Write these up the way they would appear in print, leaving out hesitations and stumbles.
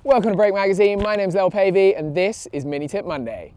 Welcome to Brake Magazine. My name's Lel Pavey and this is Mini Tip Monday.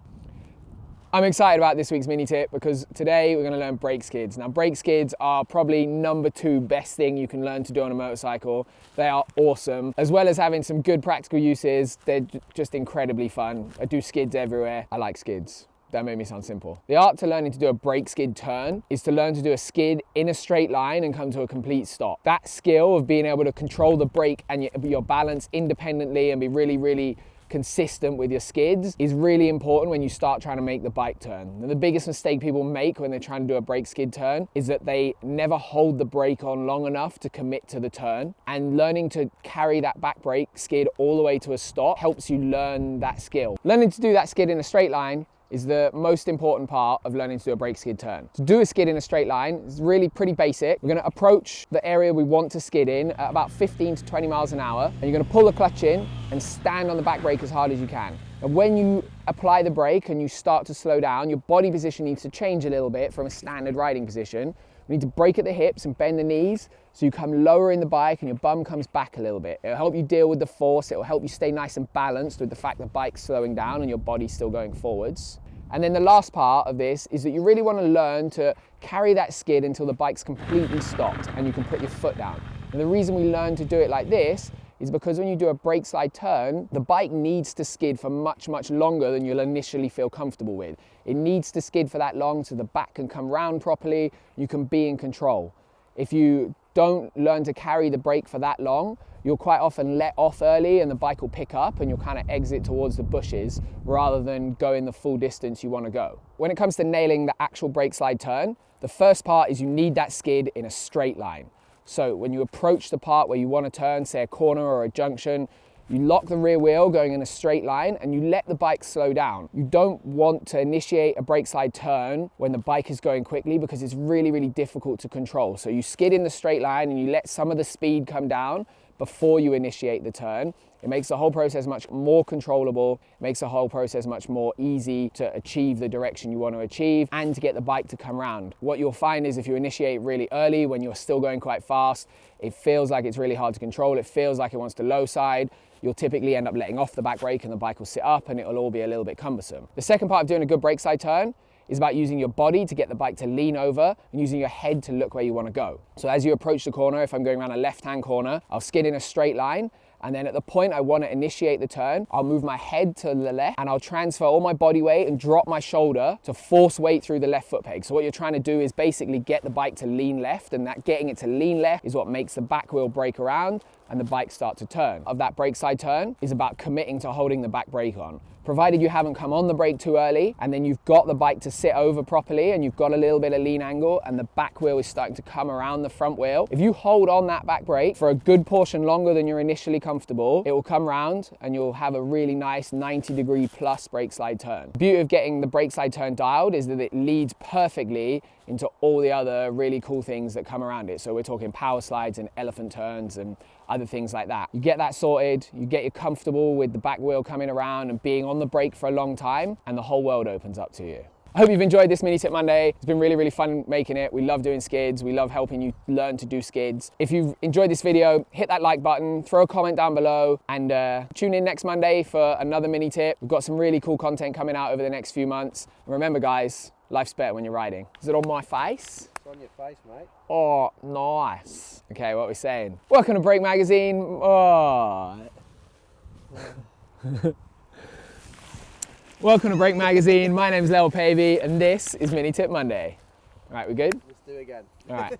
I'm excited about this week's mini tip because today we're going to learn brake skids. Now, brake skids are probably number 2 best thing you can learn to do on a motorcycle. They are awesome. As well as having some good practical uses, they're just incredibly fun. I do skids everywhere. I like skids. That made me sound simple. The art to learning to do a brake skid turn is to learn to do a skid in a straight line and come to a complete stop. That skill of being able to control the brake and your balance independently and be really consistent with your skids is really important when you start trying to make the bike turn. And the biggest mistake people make when they're trying to do a brake skid turn is that they never hold the brake on long enough to commit to the turn. And learning to carry that back brake skid all the way to a stop helps you learn that skill. Learning to do that skid in a straight line is the most important part of learning to do a brake skid turn. To do a skid in a straight line is really pretty basic. We're going to approach the area we want to skid in at about 15 to 20 miles an hour, and you're going to pull the clutch in and stand on the back brake as hard as you can. And when you apply the brake and you start to slow down, your body position needs to change a little bit from a standard riding position. We need to brake at the hips and bend the knees so you come lower in the bike and your bum comes back a little bit. It'll help you deal with the force. It'll help you stay nice and balanced with the fact the bike's slowing down and your body's still going forwards. And then the last part of this is that you really want to learn to carry that skid until the bike's completely stopped and you can put your foot down. And the reason we learn to do it like this is because when you do a brake slide turn, the bike needs to skid for much longer than you'll initially feel comfortable with. It needs to skid for that long so the back can come round properly, you can be in control. If you don't learn to carry the brake for that long, you'll quite often let off early and the bike will pick up and you'll kind of exit towards the bushes rather than going the full distance you want to go. When it comes to nailing the actual brake slide turn, the first part is you need that skid in a straight line. So when you approach the part where you want to turn, say a corner or a junction, you lock the rear wheel going in a straight line and you let the bike slow down. You don't want to initiate a brake slide turn when the bike is going quickly because it's really difficult to control. So you skid in the straight line and you let some of the speed come down before you initiate the turn. It makes the whole process much more controllable, it makes the whole process much more easy to achieve the direction you want to achieve and to get the bike to come round. What you'll find is if you initiate really early when you're still going quite fast, it feels like it's really hard to control, it feels like it wants to low side, you'll typically end up letting off the back brake and the bike will sit up and it'll all be a little bit cumbersome. The second part of doing a good brake slide turn is about using your body to get the bike to lean over and using your head to look where you want to go. So as you approach the corner, if I'm going around a left-hand corner, I'll skid in a straight line. And then at the point I want to initiate the turn, I'll move my head to the left and I'll transfer all my body weight and drop my shoulder to force weight through the left foot peg. So what you're trying to do is basically get the bike to lean left, and that getting it to lean left is what makes the back wheel brake around and the bike start to turn. Of that brake slide turn is about committing to holding the back brake on. Provided you haven't come on the brake too early and then you've got the bike to sit over properly and you've got a little bit of lean angle and the back wheel is starting to come around the front wheel. If you hold on that back brake for a good portion longer than you're initially comfortable, it will come round and you'll have a really nice 90-degree plus brake slide turn. The beauty of getting the brake slide turn dialed is that it leads perfectly into all the other really cool things that come around it. So we're talking power slides and elephant turns and other things like that. You get that sorted, you get you comfortable with the back wheel coming around and being on the brake for a long time, and the whole world opens up to you. I hope you've enjoyed this Mini Tip Monday. It's been really fun making it. We love doing skids. We love helping you learn to do skids. If you've enjoyed this video, hit that like button, throw a comment down below, and tune in next Monday for another mini tip. We've got some really cool content coming out over the next few months. And remember guys, life's better when you're riding. Is it on my face? It's on your face, mate. Oh, nice. Okay, what are we saying? Welcome to Brake Magazine. Oh. Welcome to Brake Magazine. My name's Lel Pavey, and this is Mini Tip Monday. All right, we good? Let's do it again. All right.